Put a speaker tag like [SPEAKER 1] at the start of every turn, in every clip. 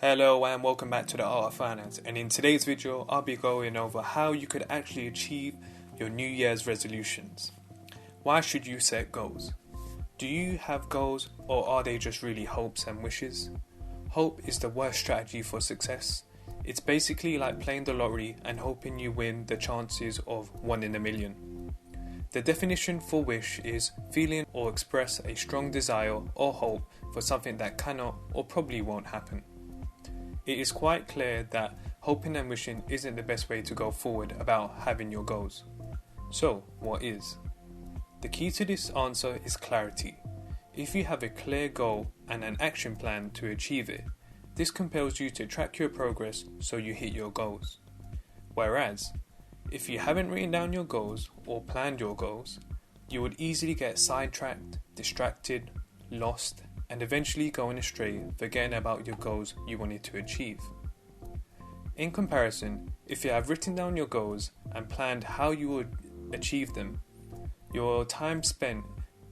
[SPEAKER 1] Hello and welcome back to the Art of Finance, and in today's video I'll be going over how you could actually achieve your New Year's resolutions. Why should you set goals? Do you have goals, or are they just really hopes and wishes? Hope is the worst strategy for success. It's basically like playing the lottery and hoping you win the chances of 1 in a million. The definition for wish is feeling or express a strong desire or hope for something that cannot or probably won't happen. It is quite clear that hoping and wishing isn't the best way to go forward about having your goals. So, what is? The key to this answer is clarity. If you have a clear goal and an action plan to achieve it, this compels you to track your progress so you hit your goals. Whereas, if you haven't written down your goals or planned your goals, you would easily get sidetracked, distracted, lost, and eventually going astray, forgetting about your goals you wanted to achieve. In comparison, if you have written down your goals and planned how you would achieve them, your time spent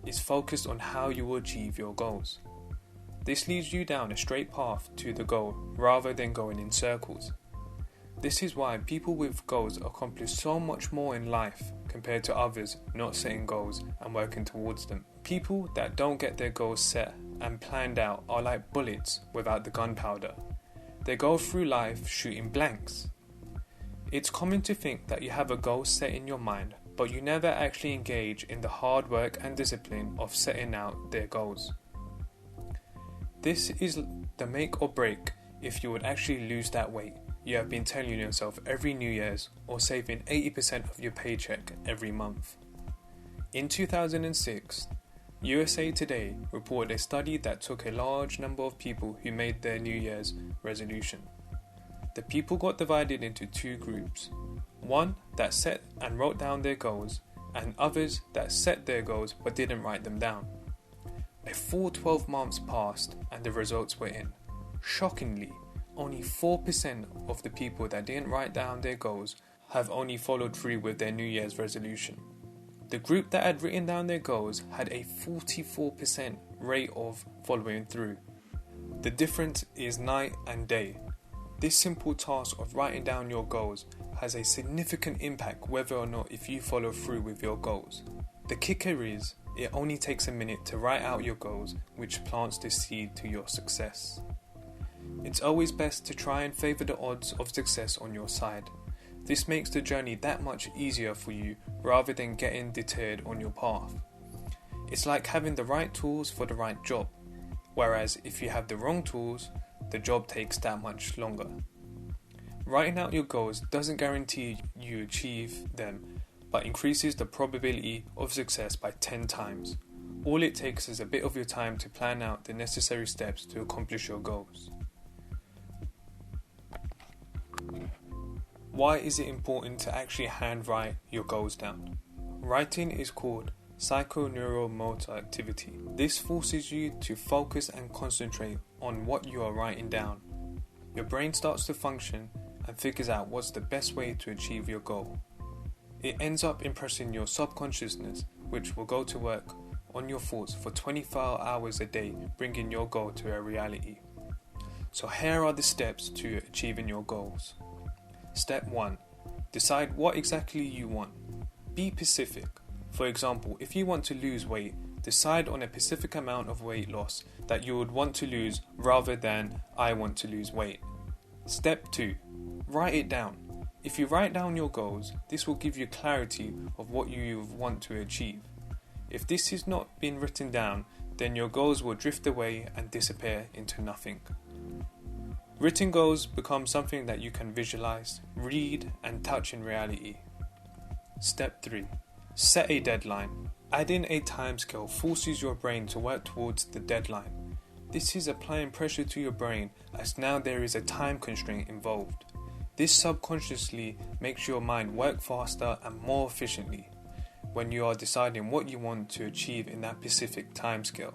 [SPEAKER 1] is focused on how you will achieve your goals. This leads you down a straight path to the goal rather than going in circles. This is why people with goals accomplish so much more in life compared to others not setting goals and working towards them. People that don't get their goals set and planned out are like bullets without the gunpowder. They go through life shooting blanks. It's common to think that you have a goal set in your mind, but you never actually engage in the hard work and discipline of setting out their goals. This is the make or break if you would actually lose that weight you have been telling yourself every New Year's, or saving 80% of your paycheck every month. In 2006, USA Today reported a study that took a large number of people who made their New Year's resolution. The people got divided into two groups, one that set and wrote down their goals, and others that set their goals but didn't write them down. A full 12 months passed and the results were in. Shockingly, only 4% of the people that didn't write down their goals have only followed through with their New Year's resolution. The group that had written down their goals had a 44% rate of following through. The difference is night and day. This simple task of writing down your goals has a significant impact whether or not if you follow through with your goals. The kicker is, it only takes a minute to write out your goals, which plants the seed to your success. It's always best to try and favour the odds of success on your side. This makes the journey that much easier for you rather than getting deterred on your path. It's like having the right tools for the right job, whereas if you have the wrong tools, the job takes that much longer. Writing out your goals doesn't guarantee you achieve them, but increases the probability of success by 10 times. All it takes is a bit of your time to plan out the necessary steps to accomplish your goals. Why is it important to actually handwrite your goals down? Writing is called psychoneuromotor activity. This forces you to focus and concentrate on what you are writing down. Your brain starts to function and figures out what's the best way to achieve your goal. It ends up impressing your subconsciousness, which will go to work on your thoughts for 24 hours a day, bringing your goal to a reality. So here are the steps to achieving your goals. Step 1. Decide what exactly you want. Be specific. For example, if you want to lose weight, decide on a specific amount of weight loss that you would want to lose rather than I want to lose weight. Step 2. Write it down. If you write down your goals, this will give you clarity of what you want to achieve. If this is not being written down, then your goals will drift away and disappear into nothing. Written goals become something that you can visualize, read, and touch in reality. Step 3. Set a deadline. Adding a timescale forces your brain to work towards the deadline. This is applying pressure to your brain as now there is a time constraint involved. This subconsciously makes your mind work faster and more efficiently when you are deciding what you want to achieve in that specific timescale.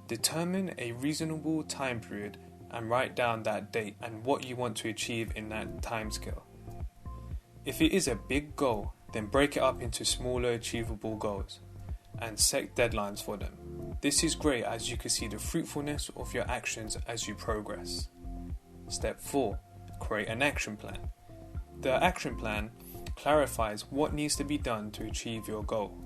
[SPEAKER 1] Determine a reasonable time period and write down that date and what you want to achieve in that timescale. If it is a big goal, then break it up into smaller achievable goals and set deadlines for them. This is great as you can see the fruitfulness of your actions as you progress. Step 4. Create an action plan. The action plan clarifies what needs to be done to achieve your goal.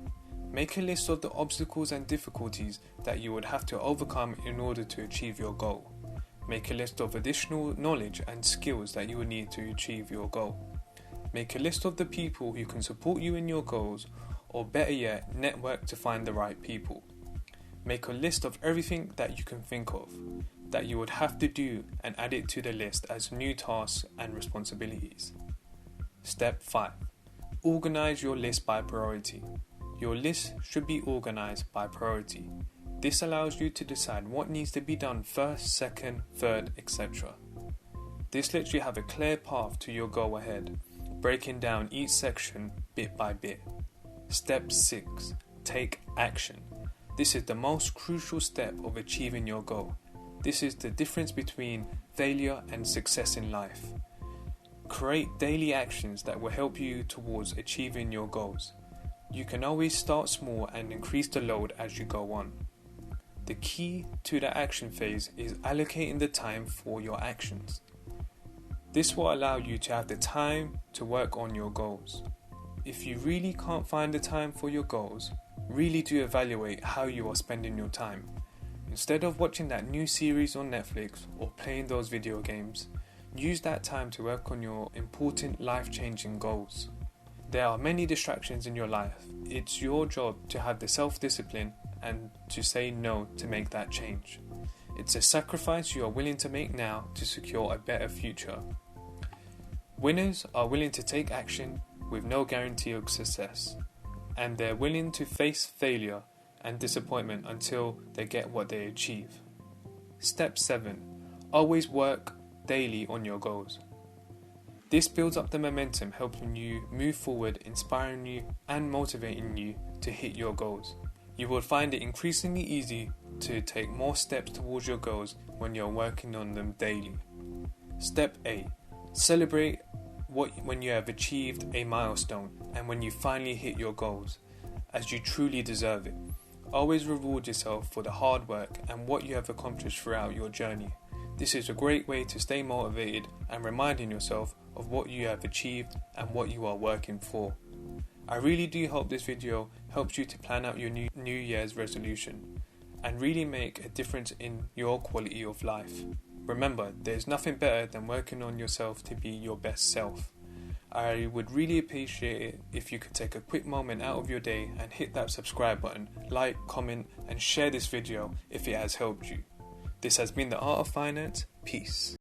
[SPEAKER 1] Make a list of the obstacles and difficulties that you would have to overcome in order to achieve your goal. Make a list of additional knowledge and skills that you will need to achieve your goal. Make a list of the people who can support you in your goals, or better yet, network to find the right people. Make a list of everything that you can think of that you would have to do and add it to the list as new tasks and responsibilities. Step 5. Organize your list by priority. Your list should be organized by priority. This allows you to decide what needs to be done first, second, third, etc. This lets you have a clear path to your goal ahead, breaking down each section bit by bit. Step 6. Take action. This is the most crucial step of achieving your goal. This is the difference between failure and success in life. Create daily actions that will help you towards achieving your goals. You can always start small and increase the load as you go on. The key to the action phase is allocating the time for your actions. This will allow you to have the time to work on your goals. If you really can't find the time for your goals, really do evaluate how you are spending your time. Instead of watching that new series on Netflix or playing those video games, use that time to work on your important life-changing goals. There are many distractions in your life. It's your job to have the self-discipline and to say no to make that change. It's a sacrifice you are willing to make now to secure a better future. Winners are willing to take action with no guarantee of success, and they're willing to face failure and disappointment until they get what they achieve. Step 7. Always work daily on your goals. This builds up the momentum, helping you move forward, inspiring you and motivating you to hit your goals. You will find it increasingly easy to take more steps towards your goals when you're working on them daily. Step 8. Celebrate when you have achieved a milestone and when you finally hit your goals, as you truly deserve it. Always reward yourself for the hard work and what you have accomplished throughout your journey. This is a great way to stay motivated and reminding yourself of what you have achieved and what you are working for. I really do hope this video helps you to plan out your New Year's resolution and really make a difference in your quality of life. Remember, there's nothing better than working on yourself to be your best self. I would really appreciate it if you could take a quick moment out of your day and hit that subscribe button, like, comment and share this video if it has helped you. This has been The Art of Finance. Peace.